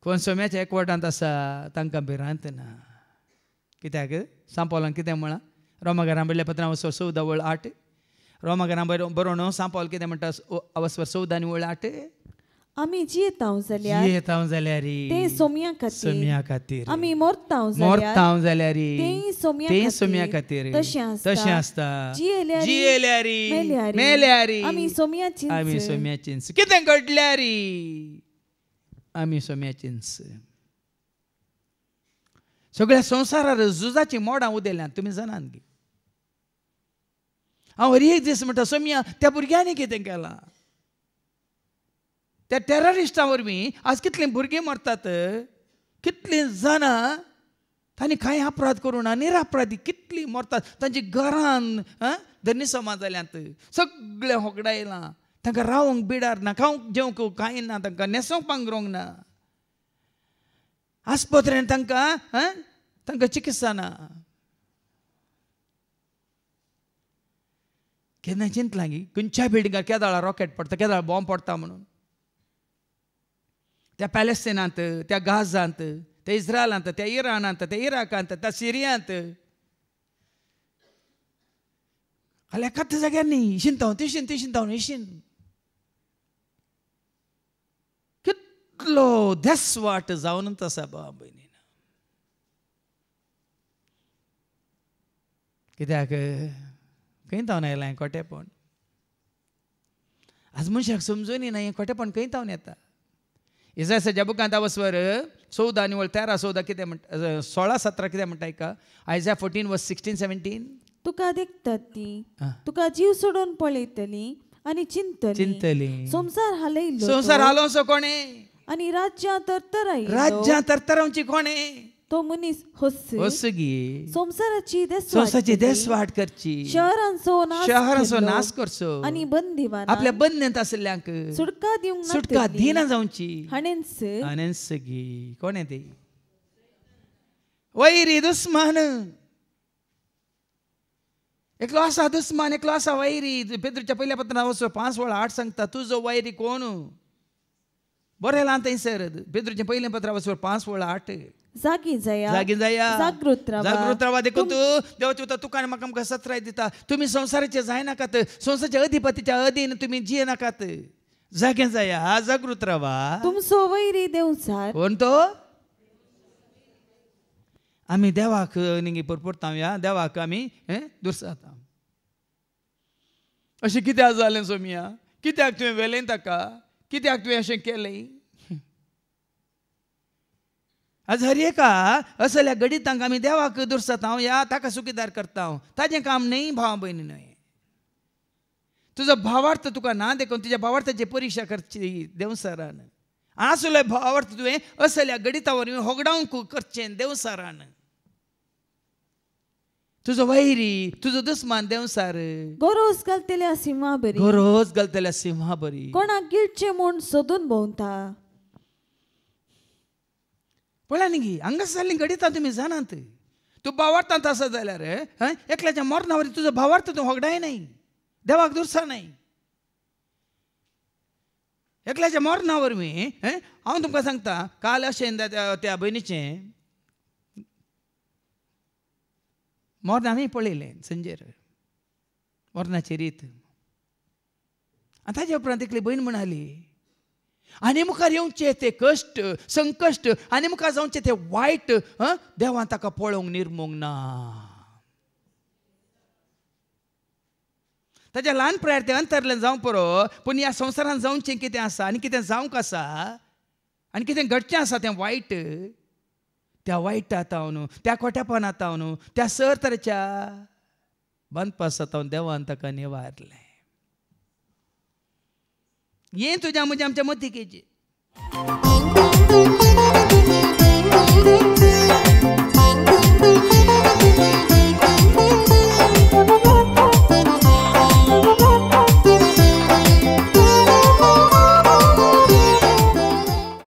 कोण सोम्याच्या एकवटांत आसा तांकां भिरांत ना कित्याक सांपोलान कितें म्हणलां रोमाकारां बरयल्या पत्रां अवस्वर 14:8 रोमाकारां बरोवन सांपोल कितें म्हणटा अवस्वर 14:8 आमी जियेतांव जाल्यार ते सोम्या खातीर आमी मोरतांव जाल्यार ते सोम्या खातीर तशें आसता जियेल्यार मेल्यार आमी सोम्याचींच कितें घडल्यार आमी सोम्याचींच सगळ्या संवसारार झुजाची मोडां उदेल्यांत तुमी जाणात गे हांव एक दीस म्हणटा सोम्या त्या भुरग्यांनी कितें केलां त्या टेररिस्टां वरवीं आज कितलीं भुरगीं मरतात कितलीं जाणां तांणी कांय अपराध करूं ना निरपराधी कितलीं मरतात तांची घरान धनी समाज जाल्यांत सगळें होगडायलां तांकां रावंक बिडार ना खावंक जेवंक कांय ना तांकां न्हेसोवंक पांघरूंक ना आस्पत्रेन तांकां चिकित्सा ना केन्ना चिंतलां गी खंयच्या बिल्डिंगार केदाळा रॉकेट पडटा केदाळ बॉम्ब पडटा म्हणून त्या पॅलेस्टिनांत त्या गाजांत त्या इस्रायलांत त्या इराणांत त्या इराकांत त्या सिरियांत जाल्यार एकाच जाग्यार न्ही शिंताव तिशीन तिशींताव इशीन कितलो देसवाट जावनच आसा भावा भयणीन कित्याक खंय तावन आयलां हें खोटेपण आज मनशाक समजून येना हें खोटेपण खंय तावन येता इसायाच्या बुकांत अवस्वर 14:13-14 कितें म्हणटा 16-17 कितें म्हणटा का आयझाया 14:16-17 तुका देखतात ती तुका जीव सोडून पळयतली आनी चिंतली संसार हालोसो कोणे आनी राज्यां तरतरावची कोणे तो मनीस होसगी संसाराची देसवाट करची शहरांचो नाश करचो आनी बंदिवान आपल्या बंदनेंत आसल्ल्यांक सुटका दिना जावची हाणेंसगी कोणे ती वैरी दुस्मान एकलो आसा दुस्मान एकलो आसा वैरी पेद्रूच्या पहिल्या पत्रांत 5:8 सांगता तुजो वैरी कोण बरें ल्हान थंयसर पेद्रूचें पयलें पत्र 5:8 जागी जाया जागृत रावा देखून तूं देवाची उतर तुका म्हाका सत्राय दिता तुमी संवसाराचे जायनाकात संवसाराच्या अधिपतीच्या अधीन तुमी जियेनाकात जागे जाया जागृत रावा तुमचो वैरी देवचार कोण तो आमी देवाक निंगी परपरता या देवाक आमी दुर्साता अशें कित्याक जालें सोमिया कित्याक तुवें वेलें ताका कित्याक तुवें अशें केलें आज हर एका असल्या गडितांक आमी देवाक दुर्साता या ताका सुखीदार करता ताजें काम न्ही भावा भयणी न्हय तुजो भावार्थ तुका ना देखून तुज्या भावार्थाची परीक्षा करची देवसारान आसले भावार्थ तुवें असल्या गडिता वरवीं होगडावंक करचें देवसारान तुजो वैरी तुजो दुस्मान देवसार गोरोज घालतल्या सिंहा बरी कोणाक गिळचें म्हूण सोदून भोंवता पळय न्ही हांगा जाल्लीं गडितां तुमी जाणात तूं भावार्थांत आसा जाल्यार एकल्याच्या मरणा वरी तुजो भावार्थ तूं होगडाय न्हय देवाक दुरसा न्हय एकल्याच्या मरणा वरवीं हांव तुमकां सांगता काल अशें त्या भयणीचें मरण हांवें पळयलें संजेर मरणाची रीत आनी ताजे उपरांत एकली भयण म्हणाली आनी मुखार येवचे ते कश्ट संकश्ट आनी मुखार जावचे ते वायट देवान ताका पळोवंक निर्मूंक ना ताच्या ल्हान प्रयार ते अंतरलें जावं पुरो पूण ह्या संवसारांत जावचें कितें आसा आनी कितें जावंक आसा आनी कितें घडचें आसा तें वायट त्या वायटांत हांव त्या खोटेपणांत हांव त्या सर तरेच्या बंदपासांत हांव देवान ताका निवारलें हें तुज्या म्हज्या आमच्या मतीकेचें